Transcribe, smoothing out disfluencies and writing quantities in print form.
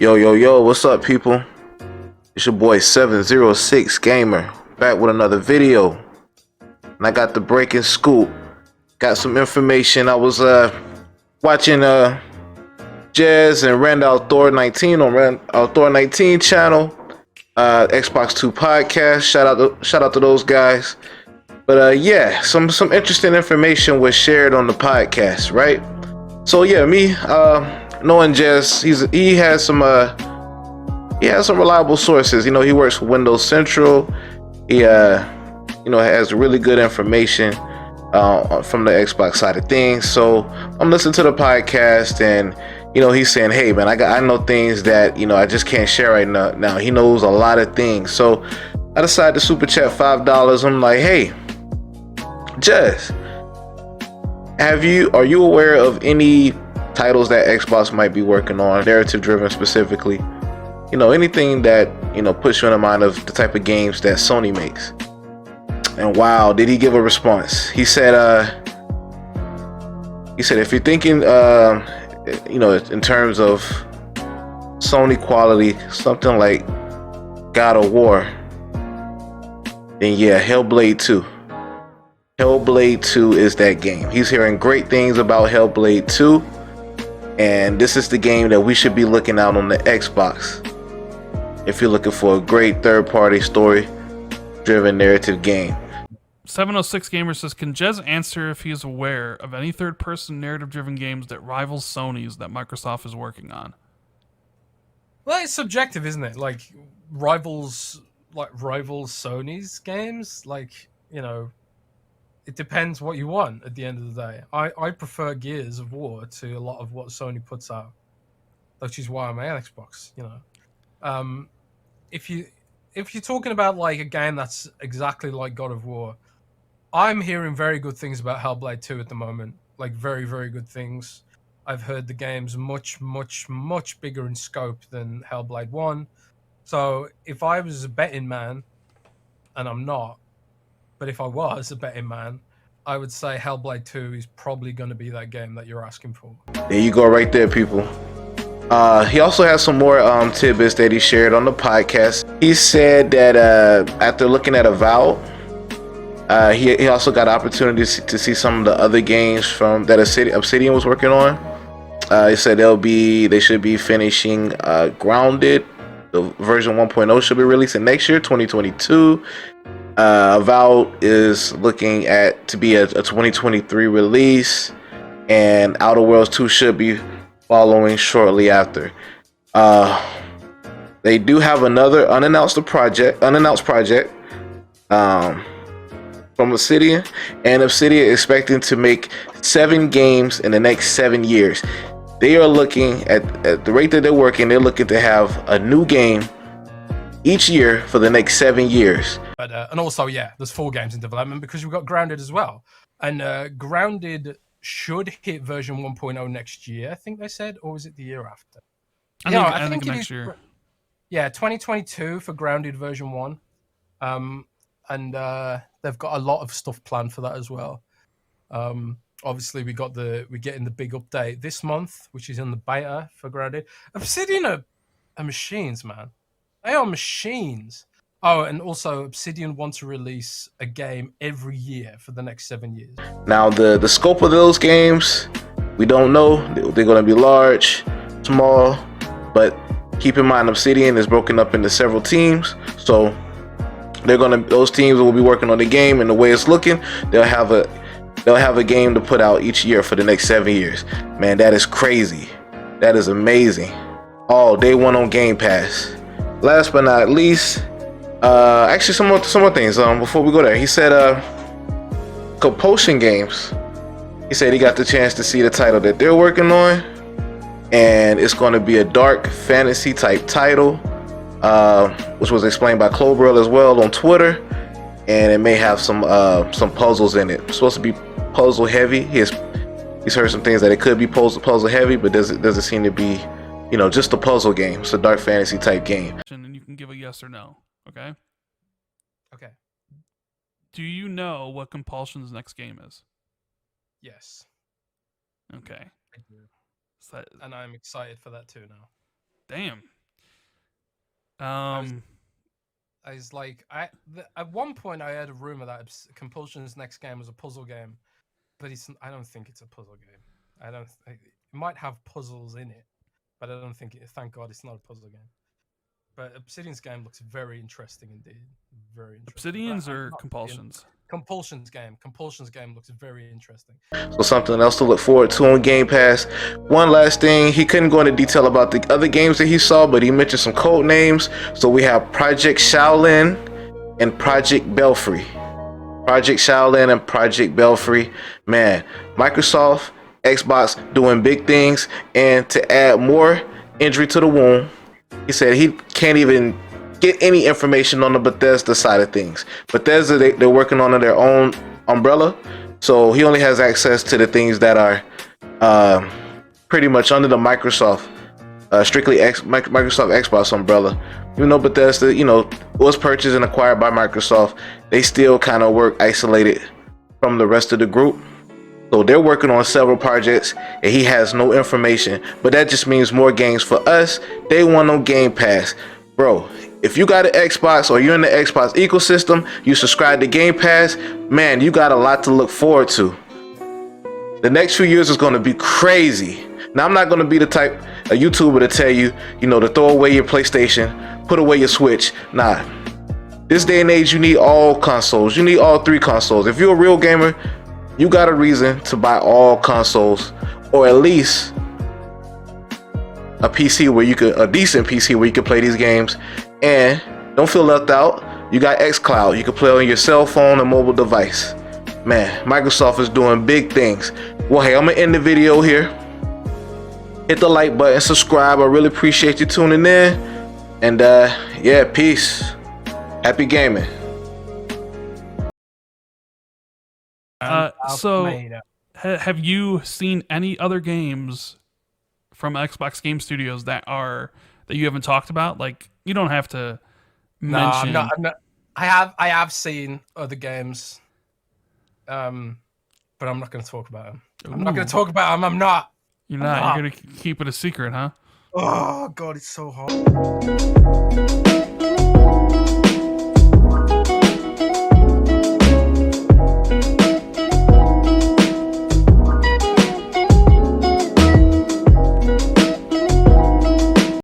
Yo, yo, yo, what's up, people? It's your boy 706 Gamer, back with another video. And I got the breaking scoop. Got some information. I was watching Jez and Ran Al Thor 19 on Ran Al Thor 19 channel. Xbox 2 podcast. Shout out to those guys. But yeah, some interesting information was shared on the podcast, right? So yeah, me knowing Jez, he has some reliable sources. You know, he works for Windows Central. He has really good information from the Xbox side of things. So I'm listening to the podcast, and he's saying, "Hey man, I know things that I just can't share right now." Now he knows a lot of things. So I decided to super chat $5. I'm like, "Hey, Jez, are you aware of any titles that Xbox might be working on, narrative driven specifically? Anything that puts you in the mind of the type of games that Sony makes?" And wow, did he give a response. He said if you're thinking in terms of Sony quality, something like God of War, then yeah, Hellblade 2. Hellblade 2 is that game. He's hearing great things about Hellblade 2, and this is the game that we should be looking out on the Xbox if you're looking for a great third-party story-driven narrative game. 706 Gamer says, can Jez answer if he is aware of any third-person narrative-driven games that rival Sony's that Microsoft is working on? Well, it's subjective, isn't it? Like rivals Sony's games. It depends what you want at the end of the day. I prefer Gears of War to a lot of what Sony puts out, which is why I'm an Xbox. If you're talking about like a game that's exactly like God of War, I'm hearing very good things about Hellblade 2 at the moment. Like very, very good things. I've heard the game's much, much, much bigger in scope than Hellblade 1. So if I was a betting man, and I'm not, but if I was a betting man, I would say Hellblade 2 is probably going to be that game that you're asking for. There you go right there, people. He also has some more tidbits that he shared on the podcast. He said that after looking at Avowed, he also got opportunities to see some of the other games from that Obsidian was working on. He said they should be finishing Grounded. The version 1.0 should be releasing next year, 2022. Avowed is looking to be a 2023 release, and Outer Worlds 2 should be following shortly after. They do have another unannounced project from Obsidian, and Obsidian is expecting to make 7 games in the next 7 years. They are looking at the rate that they're working. They're looking to have a new game each year for the next 7 years. But and also, yeah, there's 4 games in development because we've got Grounded as well, and Grounded should hit version 1.0 next year, I think they said, or was it the year after? I think next year. Yeah, 2022 for Grounded version 1. And they've got a lot of stuff planned for that as well. Obviously, we're getting the big update this month, which is in the beta for Grounded. Obsidian are machines, man. They are machines. Oh, and also Obsidian wants to release a game every year for the next 7 years. Now, the scope of those games, we don't know. They're going to be large, small, but keep in mind Obsidian is broken up into several teams. So those teams will be working on the game, and the way it's looking, they'll have a game to put out each year for the next 7 years. Man, that is crazy. That is amazing. All day one on Game Pass. Last but not least, actually some more things. Before we go there, he said Compulsion Games. He said he got the chance to see the title that they're working on, and it's going to be a dark fantasy type title, which was explained by Clobrel as well on Twitter, and it may have some puzzles in it. It's supposed to be puzzle heavy. He's heard some things that it could be puzzle heavy, but doesn't seem to be just a puzzle game. It's a dark fantasy type game. And you can give a yes or no. Okay. Okay. Do you know what Compulsion's next game is? Yes. Okay. I do. And I'm excited for that too now. Damn. I was like, at one point I heard a rumor that Compulsion's next game was a puzzle game, but I don't think it's a puzzle game. It might have puzzles in it, but I don't think it. Thank God it's not a puzzle game. But Obsidian's game looks very interesting indeed. Very interesting. Obsidian's or Compulsion's? Compulsion's game. Compulsion's game looks very interesting. So something else to look forward to on Game Pass. One last thing, he couldn't go into detail about the other games that he saw, but he mentioned some code names. So we have Project Shaolin and Project Belfrie. Project Shaolin and Project Belfrie. Man, Microsoft, Xbox doing big things, and to add more injury to the wound, he said he can't even get any information on the Bethesda side of things. Bethesda, they're working on their own umbrella, so he only has access to the things that are pretty much under the Microsoft, strictly Microsoft Xbox umbrella. Even though Bethesda, was purchased and acquired by Microsoft, they still kind of work isolated from the rest of the group. So they're working on several projects and he has no information, but that just means more games for us. They want on Game Pass. Bro, if you got an Xbox or you're in the Xbox ecosystem, you subscribe to Game Pass, man, you got a lot to look forward to. The next few years is going to be crazy. Now, I'm not going to be the type of YouTuber to tell you, to throw away your PlayStation, put away your Switch. Nah. This day and age, you need all consoles. You need all 3 consoles. If you're a real gamer, you got a reason to buy all consoles, or at least a PC a decent PC where you can play these games. And don't feel left out. You got xCloud. You can play on your cell phone and mobile device. Man, Microsoft is doing big things. Well, hey, I'm gonna end the video here. Hit the like button, subscribe. I really appreciate you tuning in. And yeah, peace. Happy gaming. So, have you seen any other games from Xbox Game Studios that you haven't talked about? Like, you don't have to mention. No, I'm not. I have seen other games, but I'm not going to talk about them. I'm not going to talk about them. I'm not. You're not. You're going to keep it a secret, huh? Oh God, it's so hard.